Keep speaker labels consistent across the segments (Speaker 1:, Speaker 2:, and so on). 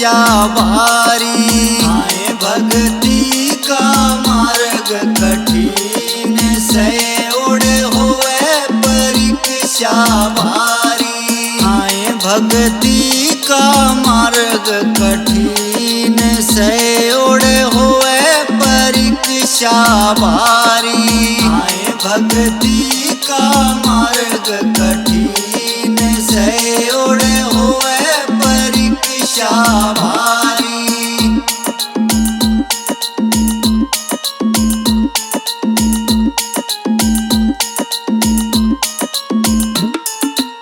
Speaker 1: भारी। आए भक्ति का मार्ग कठिन से उड़े होए परीक्षा भारी। आए भक्ति का मार्ग कठिन से उड़े होए परीक्षा भारी। आए भक्ति का मार्ग कठिन से उड़े होए परीक्षा भारी।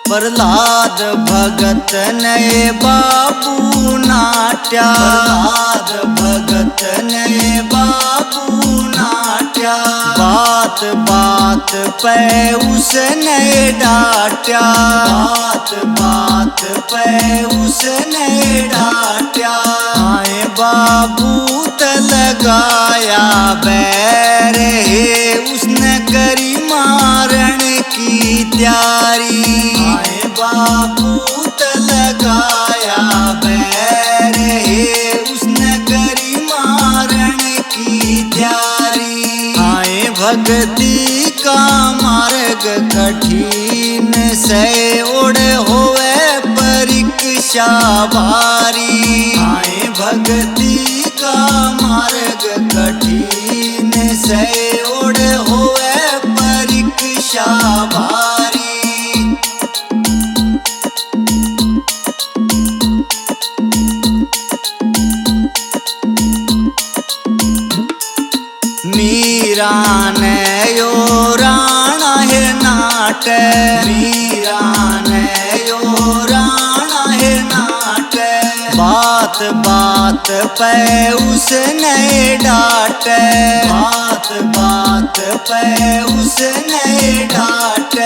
Speaker 1: प्रहलाद भगत ने बाबू नाट्या। प्रहलाद भगत ने बाबू नाट्या। बात बात पे उसने डांटा। बात बात पे उसने डांटा। आए बाबू त लगाया बैर है उसने करी मारण की तैयारी। आए बाबू त लगाया बैर है उसने करी मारण की तैयारी। आए भक्ति का मार्ग कठिन से उड़े होए परीक्षा भारी। आए भक्ति का मार्ग कठिन से उड़े होए परीक्षा भारी। मीरा ने यो राणा है नाट। मीरा ने यो राणा है नाट। बात बात पे उसने डांट। बात बात पे उसने डांट।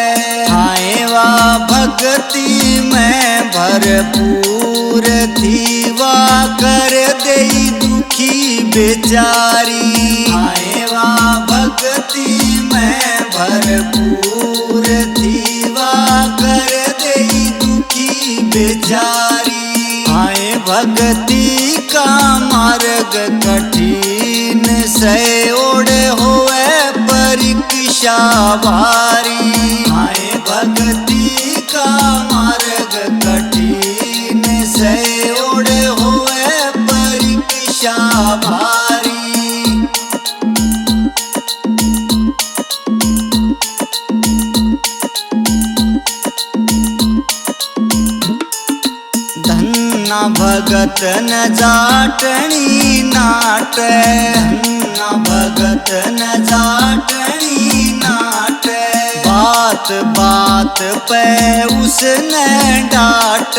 Speaker 1: आए वा भक्ति में भरपूर थी वा कर दे दुखी बेचारी। आए वा भक्ति में भरपूर थी वा कर दे दुखी बेचारी। आए भक्ति का मार्ग कठिन से उड़े होए परीक्षा भारी। आए भक्ति का मार्ग कठिन से उड़े होए परीक्षा भारी। धन्ना भगत न जाटनी नाट। धन्ना भगत न जाटनी नाट। बात बात पे उसने डांट।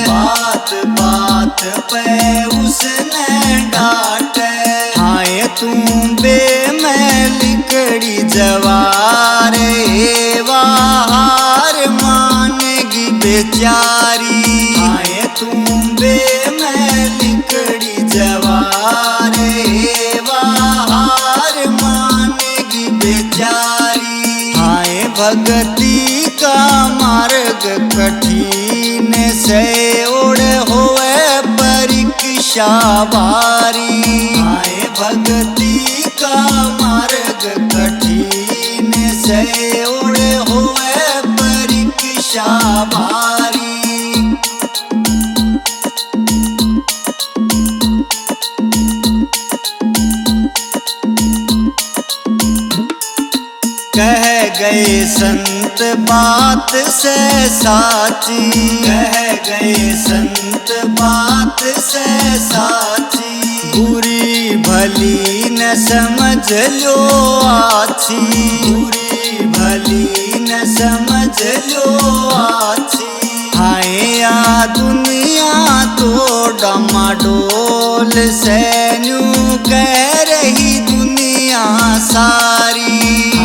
Speaker 1: बात बात पे उसने डांट। आए तू बे में लिकड़ी जवार हार मानेगी बेचारी। आए तू बे में लिकड़ी जवार हार मानेगी बेचारी। आए भक्ति का मार्ग कठिन से उड़े होए परीक्षा भारी। आए भक्ति का मार्ग कठिन से उड़े होए परीक्षा भारी। कह गए संत बात से साची। कह गए संत बात से साची। बुरी भली न समझ लो आछी। बुरी भली न समझ लो आछी। आए या दुनिया तो डमाडोल से न्यू कह रही दुनिया सारी।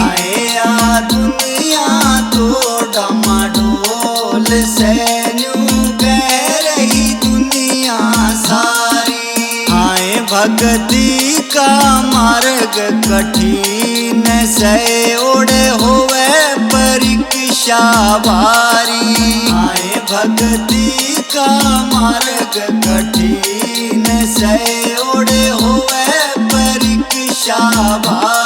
Speaker 1: आए या दुनिया तो डमाडोल से न्यू कह रही दुनिया सारी। आए भक्ति का मार्ग कठिन से उड़े होवे परीक्षा भारी। आए भक्ति का मार्ग कठिन जय ओढ़े होवे परीक्षा भारी।